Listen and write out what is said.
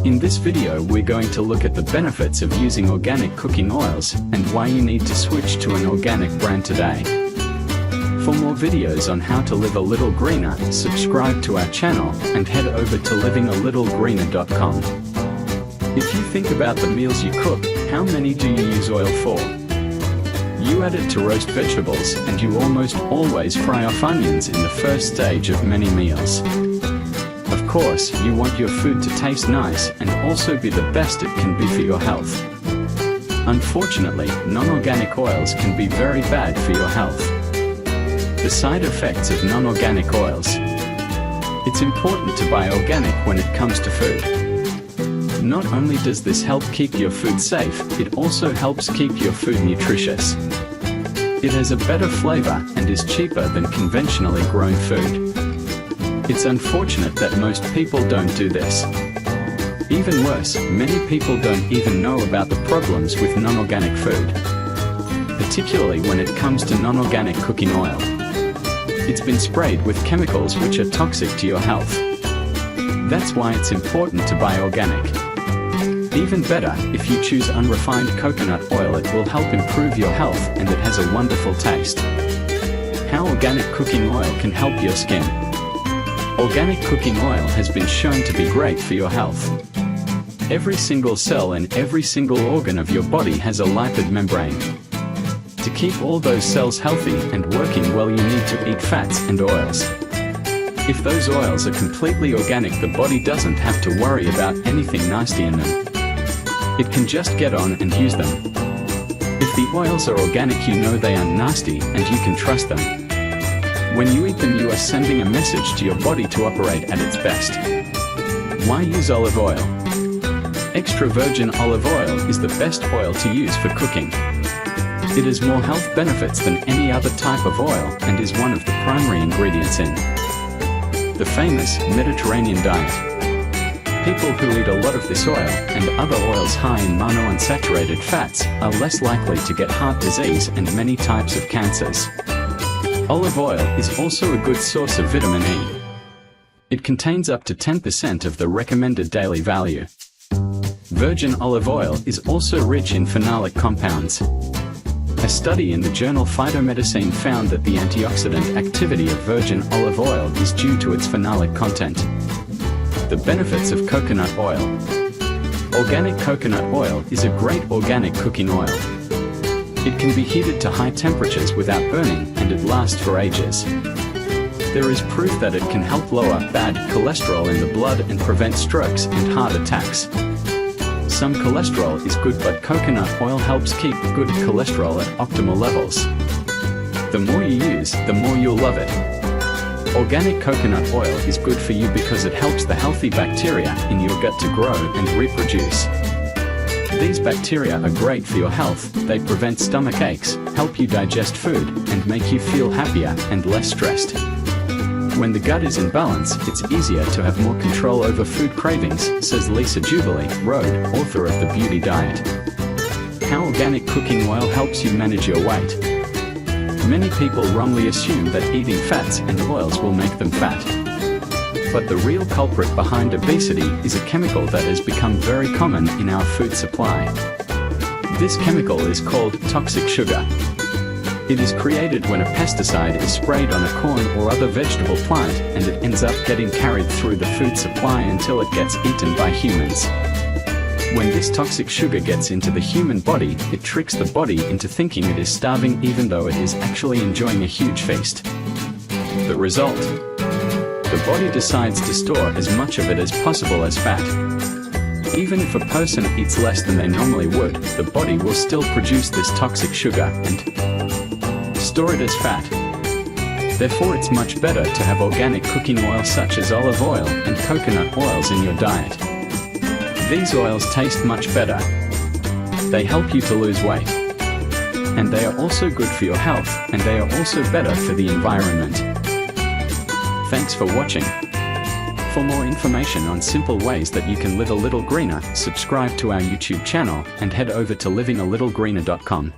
In this video we're going to look at the benefits of using organic cooking oils and why you need to switch to an organic brand today. For more videos on how to live a little greener, subscribe to our channel and head over to livingalittlegreener.com. If you think about the meals you cook, how many do you use oil for? You add it to roast vegetables and you almost always fry off onions in the first stage of many meals. Of course, you want your food to taste nice and also be the best it can be for your health. Unfortunately, non-organic oils can be very bad for your health. The side effects of non-organic oils. It's important to buy organic when it comes to food. Not only does this help keep your food safe, it also helps keep your food nutritious. It has a better flavor and is cheaper than conventionally grown food. It's unfortunate that most people don't do this. Even worse, many people don't even know about the problems with non-organic food, particularly when it comes to non-organic cooking oil. It's been sprayed with chemicals which are toxic to your health. That's why it's important to buy organic. Even better, if you choose unrefined coconut oil, it will help improve your health and it has a wonderful taste. How organic cooking oil can help your skin. Organic cooking oil has been shown to be great for your health. Every single cell and every single organ of your body has a lipid membrane. To keep all those cells healthy and working well, you need to eat fats and oils. If those oils are completely organic, the body doesn't have to worry about anything nasty in them. It can just get on and use them. If the oils are organic, you know they aren't nasty and you can trust them. When you eat them, you are sending a message to your body to operate at its best. Why use olive oil? Extra virgin olive oil is the best oil to use for cooking. It has more health benefits than any other type of oil and is one of the primary ingredients in the famous Mediterranean diet. People who eat a lot of this oil and other oils high in monounsaturated fats are less likely to get heart disease and many types of cancers. Olive oil is also a good source of vitamin E. It contains up to 10% of the recommended daily value. Virgin olive oil is also rich in phenolic compounds. A study in the journal Phytomedicine found that the antioxidant activity of virgin olive oil is due to its phenolic content. The benefits of coconut oil. Organic coconut oil is a great organic cooking oil. It can be heated to high temperatures without burning and it lasts for ages. There is proof that it can help lower bad cholesterol in the blood and prevent strokes and heart attacks. Some cholesterol is good, but coconut oil helps keep good cholesterol at optimal levels. The more you use, the more you'll love it. Organic coconut oil is good for you because it helps the healthy bacteria in your gut to grow and reproduce. These bacteria are great for your health. They prevent stomach aches, help you digest food, and make you feel happier and less stressed. When the gut is in balance, it's easier to have more control over food cravings, says Lisa Jubilee, Road, author of The Beauty Diet. How organic cooking oil helps you manage your weight. Many people wrongly assume that eating fats and oils will make them fat. But the real culprit behind obesity is a chemical that has become very common in our food supply. This chemical is called toxic sugar. It is created when a pesticide is sprayed on a corn or other vegetable plant and it ends up getting carried through the food supply until it gets eaten by humans. When this toxic sugar gets into the human body, it tricks the body into thinking it is starving even though it is actually enjoying a huge feast. The result? The body decides to store as much of it as possible as fat. Even if a person eats less than they normally would, the body will still produce this toxic sugar and store it as fat. Therefore, it's much better to have organic cooking oil such as olive oil and coconut oils in your diet. These oils taste much better. They help you to lose weight. And they are also good for your health, and they are also better for the environment. Thanks for watching. For more information on simple ways that you can live a little greener, subscribe to our YouTube channel and head over to livingalittlegreener.com.